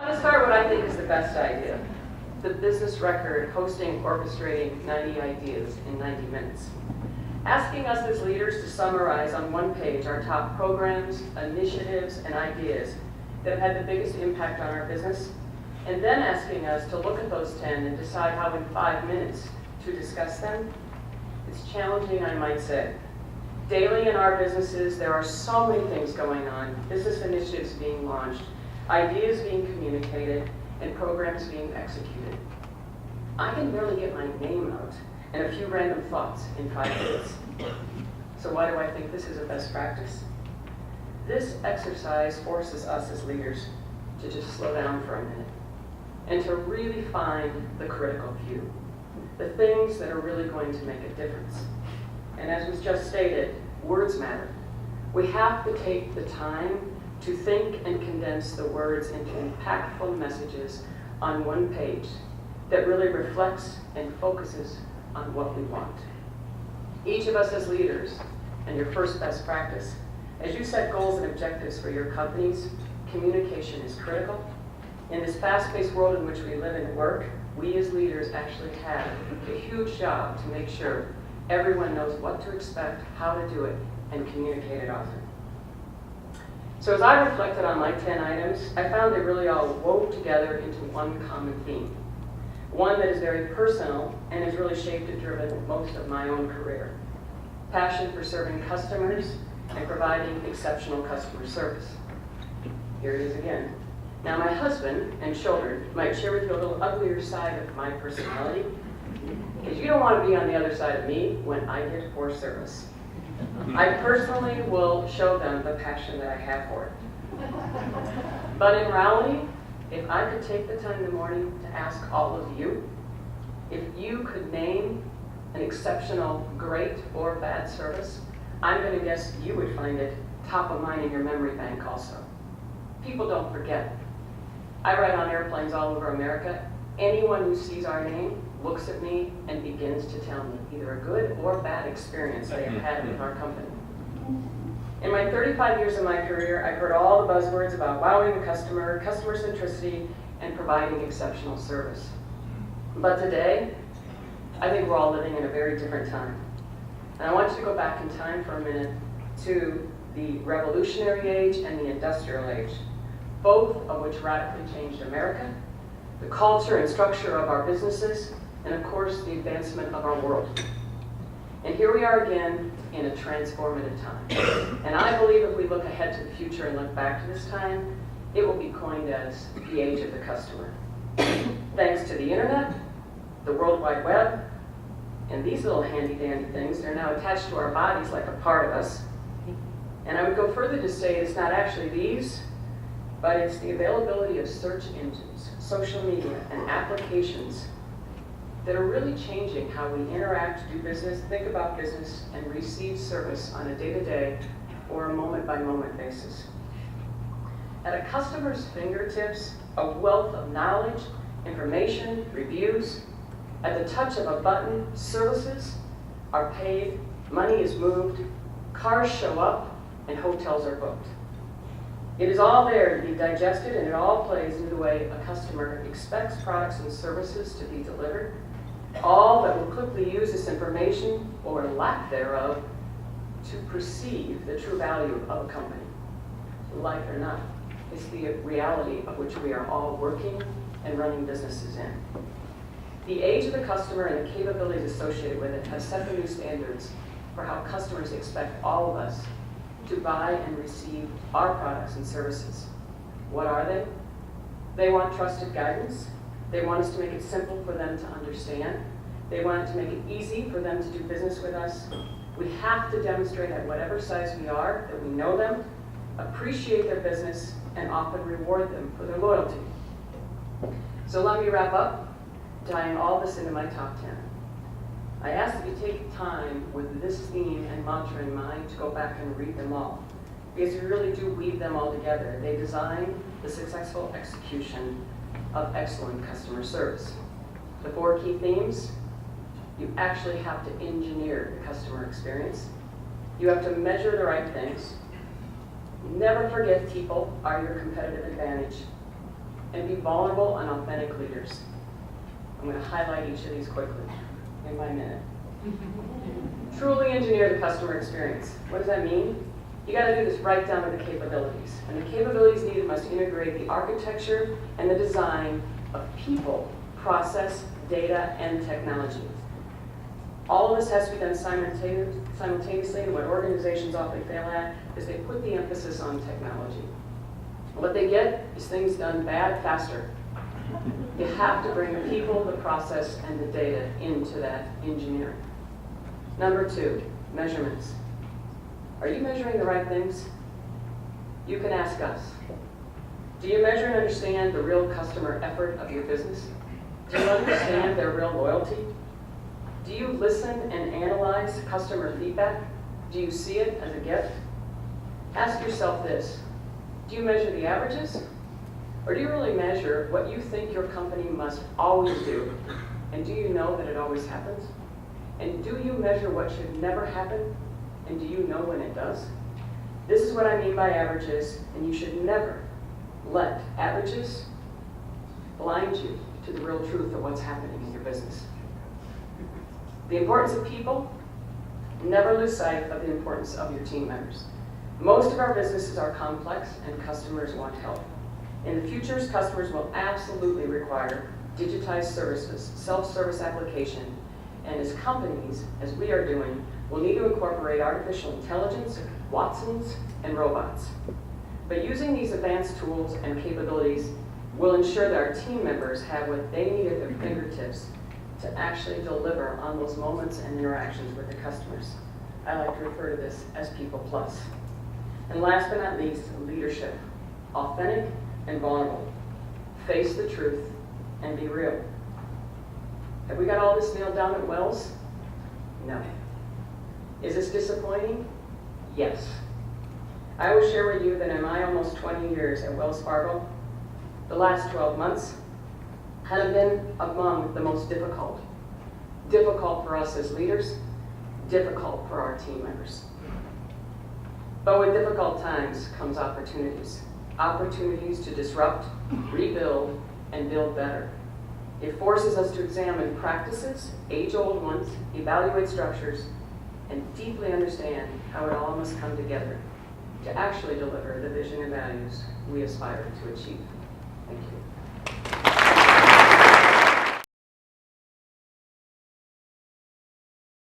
I'm going to start what I think is the best idea. The business record hosting, orchestrating 90 ideas in 90 minutes. Asking us as leaders to summarize on one page our top programs, initiatives, and ideas that have had the biggest impact on our business, and then asking us to look at those 10 and decide how in 5 minutes to discuss them. It's challenging, I might say. Daily in our businesses, there are so many things going on, business initiatives being launched, ideas being communicated, and programs being executed. I can barely get my name out and a few random thoughts in 5 minutes. So why do I think this is a best practice? This exercise forces us as leaders to just slow down for a minute and to really find the critical few, the things that are really going to make a difference. And as was just stated, words matter. We have to take the time to think and condense the words into impactful messages on one page that really reflects and focuses on what we want. Each of us as leaders, and your first best practice, as you set goals and objectives for your companies, communication is critical. In this fast-paced world in which we live and work, we as leaders actually have a huge job to make sure everyone knows what to expect, how to do it, and communicate it often. So as I reflected on my 10 items, I found they really all wove together into one common theme. One that is very personal and has really shaped and driven most of my own career. Passion for serving customers and providing exceptional customer service. Here it is again. Now my husband and children might share with you a little uglier side of my personality, because you don't want to be on the other side of me when I get poor service. I personally will show them the passion that I have for it. But in reality, if I could take the time in the morning to ask all of you, if you could name an exceptional, great, or bad service, I'm going to guess you would find it top of mind in your memory bank also. People don't forget. I ride on airplanes all over America. Anyone who sees our name looks at me and begins to tell me either a good or bad experience they have had with our company. In my 35 years of my career, I've heard all the buzzwords about wowing the customer, customer centricity, and providing exceptional service. But today, I think we're all living in a very different time. And I want you to go back in time for a minute to the revolutionary age and the industrial age, both of which radically changed America, the culture and structure of our businesses, and of course, the advancement of our world. And here we are again in a transformative time. And I believe if we look ahead to the future and look back to this time, it will be coined as the age of the customer. Thanks to the internet, the World Wide Web, and these little handy-dandy things, they're now attached to our bodies like a part of us. And I would go further to say it's not actually these, but it's the availability of search engines, social media, and applications that are really changing how we interact, do business, think about business, and receive service on a day-to-day or a moment-by-moment basis. At a customer's fingertips, a wealth of knowledge, information, reviews. At the touch of a button, services are paid, money is moved, cars show up, and hotels are booked. It is all there to be digested, and it all plays into the way a customer expects products and services to be delivered. All that will quickly use this information, or lack thereof, to perceive the true value of a company. Like it or not, it's the reality of which we are all working and running businesses in. The age of the customer and the capabilities associated with it has set the new standards for how customers expect all of us to buy and receive our products and services. What are they? They want trusted guidance. They want us to make it simple for them to understand. They want to make it easy for them to do business with us. We have to demonstrate at whatever size we are that we know them, appreciate their business, and often reward them for their loyalty. So let me wrap up, tying all this into my top 10. I ask that you take time with this theme and mantra in mind to go back and read them all, because you really do weave them all together. They design the successful execution of excellent customer service. The 4 key themes: you actually have to engineer the customer experience. You have to measure the right things. Never forget people are your competitive advantage. and be vulnerable and authentic leaders. I'm going to highlight each of these quickly in my minute. Truly engineer the customer experience. What does that mean? You got to do this right down to the capabilities. And the capabilities needed must integrate the architecture and the design of people, process, data, and technology. All of this has to be done simultaneously, and what organizations often fail at is they put the emphasis on technology. What they get is things done bad faster. You have to bring the people, the process, and the data into that engineering. Number 2, measurements. Are you measuring the right things? You can ask us. Do you measure and understand the real customer effort of your business? Do you understand their real loyalty? Do you listen and analyze customer feedback? Do you see it as a gift? Ask yourself this. Do you measure the averages? Or do you really measure what you think your company must always do? And do you know that it always happens? And do you measure what should never happen? And do you know when it does? This is what I mean by averages, and you should never let averages blind you to the real truth of what's happening in your business. The importance of people, never lose sight of the importance of your team members. Most of our businesses are complex and customers want help. In the future, customers will absolutely require digitized services, self-service application, and as companies, as we are doing, will need to incorporate artificial intelligence, Watsons, and robots. But using these advanced tools and capabilities will ensure that our team members have what they need at their fingertips to actually deliver on those moments and interactions with the customers. I like to refer to this as People Plus. And last but not least, leadership. Authentic and vulnerable. Face the truth and be real. Have we got all this nailed down at Wells? No. Is this disappointing? Yes. I will share with you that in my almost 20 years at Wells Fargo, the last 12 months have been among the most difficult. Difficult for us as leaders, difficult for our team members. But with difficult times comes opportunities. Opportunities to disrupt, rebuild, and build better. It forces us to examine practices, age-old ones, evaluate structures, and deeply understand how it all must come together to actually deliver the vision and values we aspire to achieve. Thank you.